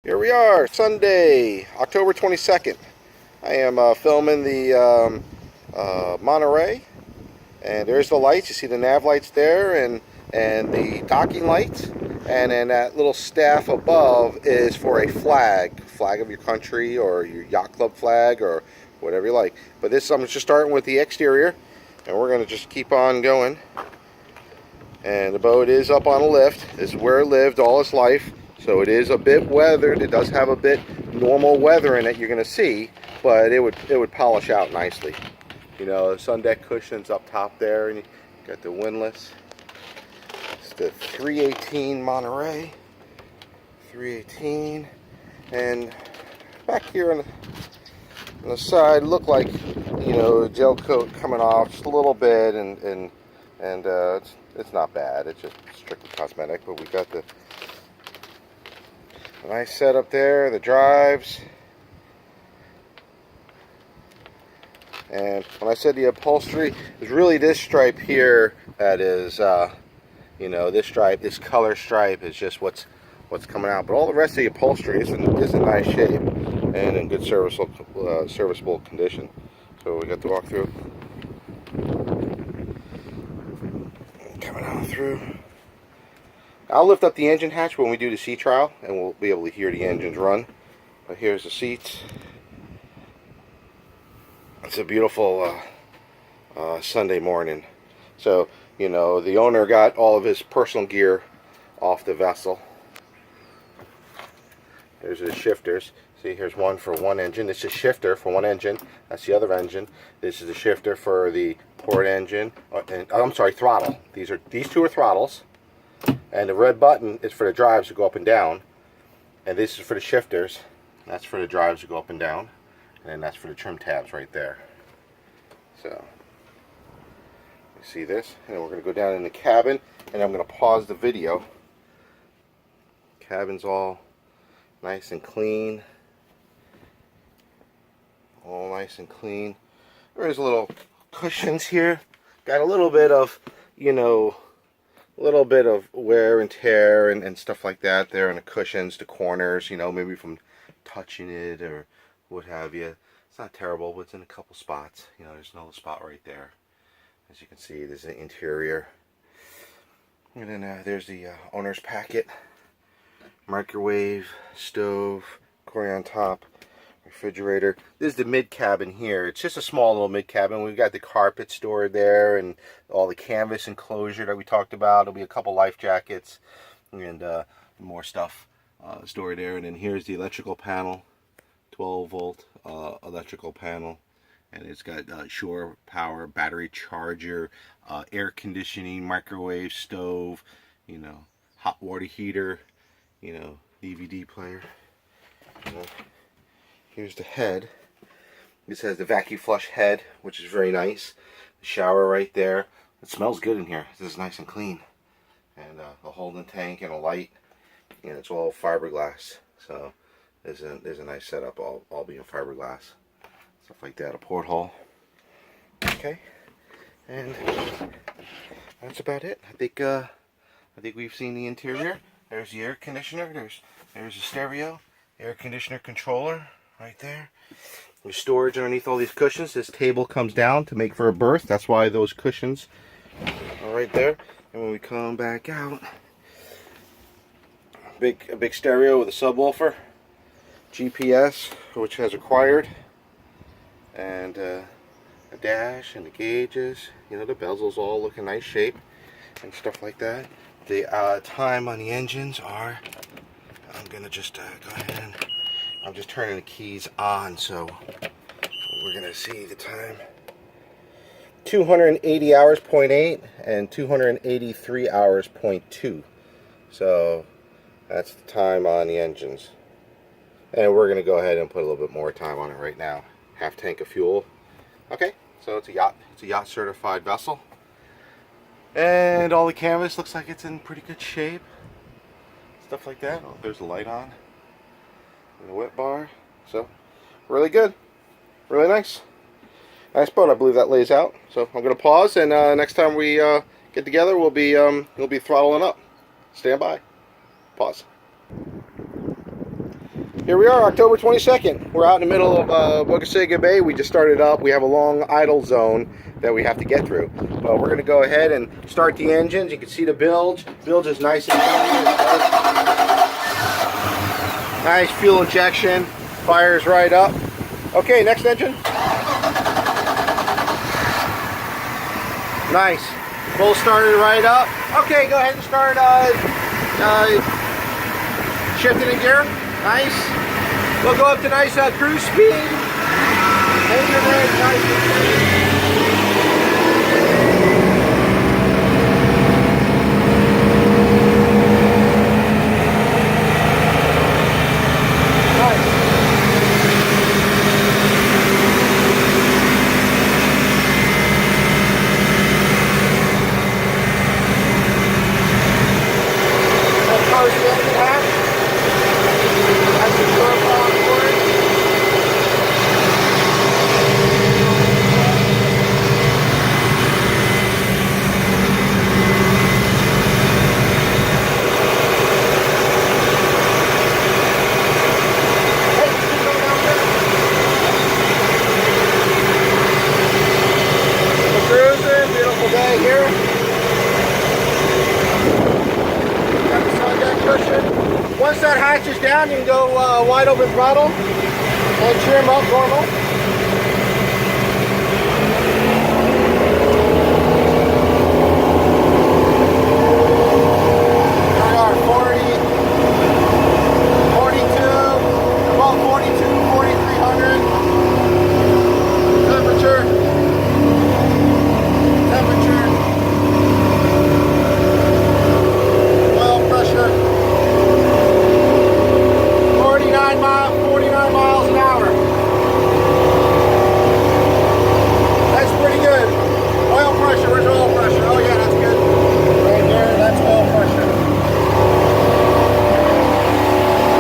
Here we are, Sunday, October 22nd. I am filming the Monterey, and there's the lights. You see the nav lights there, and the docking lights, and then that little staff above is for a flag of your country or your yacht club flag or whatever you like. But this, I'm just starting with the exterior, and we're going to just keep on going. And the boat is up on a lift. This is where it lived all its life. So it is a bit weathered. It does have a bit normal weather in it, you're going to see, but it would polish out nicely. You know, the sun deck cushions up top there, and you got the windlass. It's the 318 Monterey. 318. And back here on the side, look like, you know, gel coat coming off just a little bit, and it's not bad. It's just strictly cosmetic, but we got the nice setup there, the drives. And when I said the upholstery, it's really this stripe here that is, you know, this stripe, this color stripe is just what's coming out. But all the rest of the upholstery is in nice shape and in good serviceable condition. So we got the walkthrough coming on through. I'll lift up the engine hatch when we do the sea trial, and we'll be able to hear the engines run. But here's the seats. It's a beautiful Sunday morning. So, you know, the owner got all of his personal gear off the vessel. Here's the shifters. See, here's one for one engine. This is a shifter for one engine. That's the other engine. This is a shifter for the port engine. I'm sorry, throttle. These two are throttles. And the red button is for the drives to go up and down. And this is for the shifters. That's for the drives to go up and down. And then that's for the trim tabs right there. So, you see this? And then we're going to go down in the cabin. And I'm going to pause the video. Cabin's all nice and clean. All nice and clean. There's little cushions here. Got a little bit of, you know, a little bit of wear and tear and stuff like that there in the cushions, the corners, you know, maybe from touching it or what have you. It's not terrible, but it's in a couple spots. You know, there's another spot right there. As you can see, there's the interior. And then there's the owner's packet. Microwave, stove, Cory on top, refrigerator. This is the mid cabin here. It's just a small little mid cabin. We've got the carpet stored there and all the canvas enclosure that we talked about. There'll be a couple life jackets and more stuff stored there. And then here's the electrical panel, 12 volt electrical panel, and it's got shore power, battery charger, air conditioning, microwave, stove, you know, hot water heater, you know, DVD player. You know. Here's the head. This has the vacuum flush head, which is very nice. The shower right there. It smells good in here. This is nice and clean. And a holding tank and a light. And it's all fiberglass. So there's a nice setup, all being fiberglass. Stuff like that. A porthole. Okay. And that's about it. I think we've seen the interior. There's the air conditioner. There's the stereo, air conditioner controller. Right there. There's storage underneath all these cushions. This table comes down to make for a berth. That's why those cushions are right there. And when we come back out, a big stereo with a subwoofer, GPS, which has acquired, and a dash and the gauges. You know, the bezels all look in nice shape and stuff like that. The time on the engines are, I'm gonna just go ahead and I'm just turning the keys on, so we're going to see the time. 280 hours, 0.8, and 283 hours, 0.2. So that's the time on the engines. And we're going to go ahead and put a little bit more time on it right now. Half tank of fuel. Okay, so it's a yacht certified vessel. And all the canvas looks like it's in pretty good shape. Stuff like that. Oh, there's the light on. And the wet bar. So really good, really nice boat. I believe that lays out. So I'm going to pause, and next time we get together, we'll be throttling up. Stand by. Pause. Here we are, October 22nd. We're out in the middle of Bocasaga Bay. We just started up. We have a long idle zone that we have to get through. But we're going to go ahead and start the engines. You can see the bilge. Bilge is nice and clean. Nice fuel injection. Fires right up. Okay, next engine. Nice. Both started right up. Okay, go ahead and start shifting in gear. Nice. We'll go up to nice cruise speed. Engine range nice and clean. Once that hatch is down, you can go wide open throttle and trim up normal. There we are, 40, 42, about 42, 4300. Temperature. Oil pressure. 49 miles an hour. That's pretty good. Oil pressure, where's oil pressure? Oh yeah, that's good. Right there, that's oil pressure.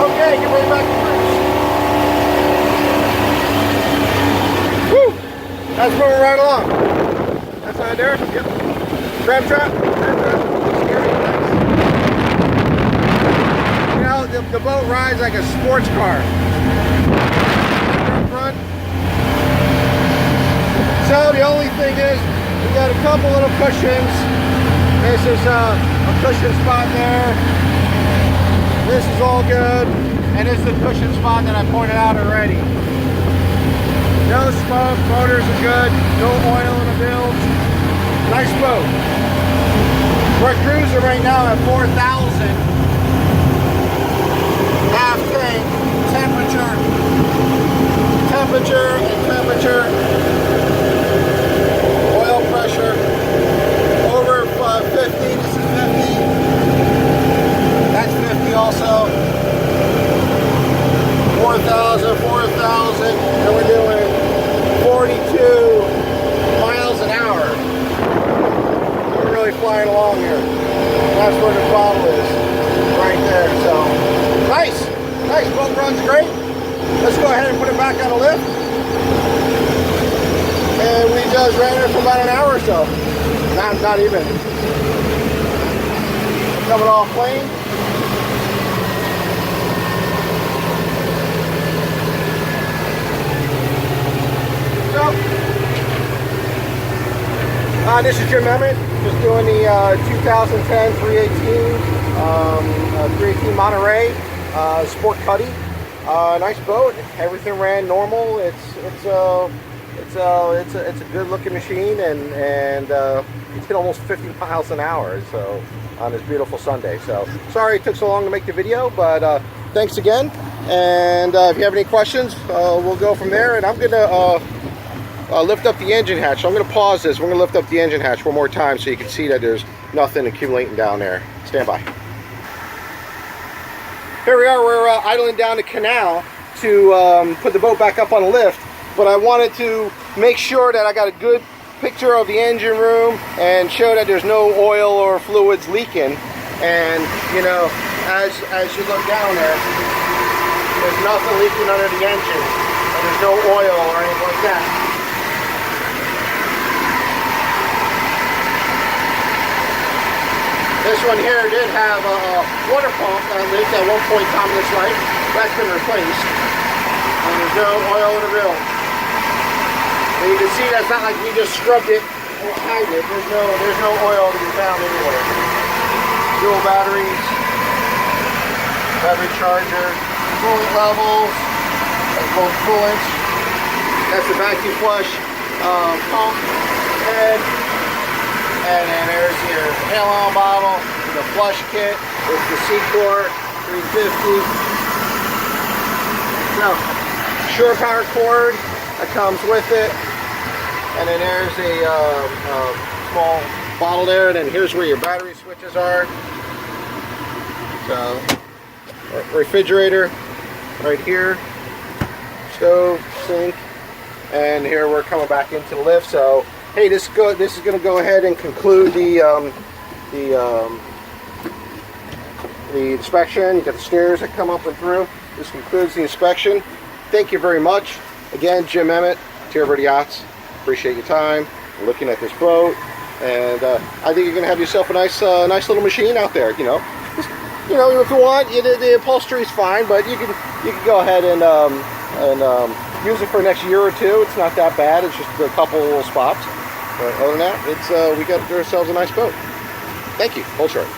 Okay, get ready back to cruise. Woo! That's moving right along. That's right there. Yep. Crab trap. Scary, nice. You know, the boat rides like a sports car. Front. So the only thing is, we got a couple little cushions. This is a cushion spot there. This is all good. And this is the cushion spot that I pointed out already. No smoke, motors are good, no oil in the bilge. Nice boat. We're cruising right now at 4,000. Half tank, temperature, oil pressure, over 50, this is 50, that's 50 also, 4,000, and we're doing 42 miles an hour. We're really flying along here. That's where the throttle is, right there, so. Nice, boat runs great. Let's go ahead and put it back on the lift. And we just ran it for about an hour or so. Not even. Coming off plane. So, this is Jim Emmett, just doing the 2010 318 Monterey Sport Cuddy. Nice boat. Everything ran normal. It's a good looking machine, and it's hit almost 50 miles an hour. So on this beautiful Sunday. So sorry it took so long to make the video, but thanks again. And if you have any questions, we'll go from there. And I'm gonna lift up the engine hatch. So I'm gonna pause this. We're gonna lift up the engine hatch one more time so you can see that there's nothing accumulating down there. Stand by. Here we are, we're idling down the canal to put the boat back up on the lift, but I wanted to make sure that I got a good picture of the engine room and show that there's no oil or fluids leaking. And you know, as you look down there, there's nothing leaking under the engine, and there's no oil or anything like that. This one here did have a water pump that leaked at one point in time in its life. That's been replaced. And there's no oil in the bill. And you can see that's not like we just scrubbed it or hide it. There's no oil to be found anywhere. Dual batteries, battery charger, coolant levels, both coolants. That's the vacuum flush pump head. And then there's your hail-on bottle, the flush kit with the C-Core 350. So, shore power cord that comes with it. And then there's a small bottle there. And then here's where your battery switches are. So, refrigerator right here. Stove, sink. And here we're coming back into the lift. So, hey, this is going to go ahead and conclude the inspection. You got the stairs that come up and through. This concludes the inspection. Thank you very much. Again, Jim Emmett, Tearbird Yachts. Appreciate your time looking at this boat, and I think you're going to have yourself a nice little machine out there. You know, if you want, the upholstery is fine, but you can go ahead and use it for the next year or two. It's not that bad. It's just a couple little spots. But other than that, we got ourselves a nice boat. Thank you. Hold short.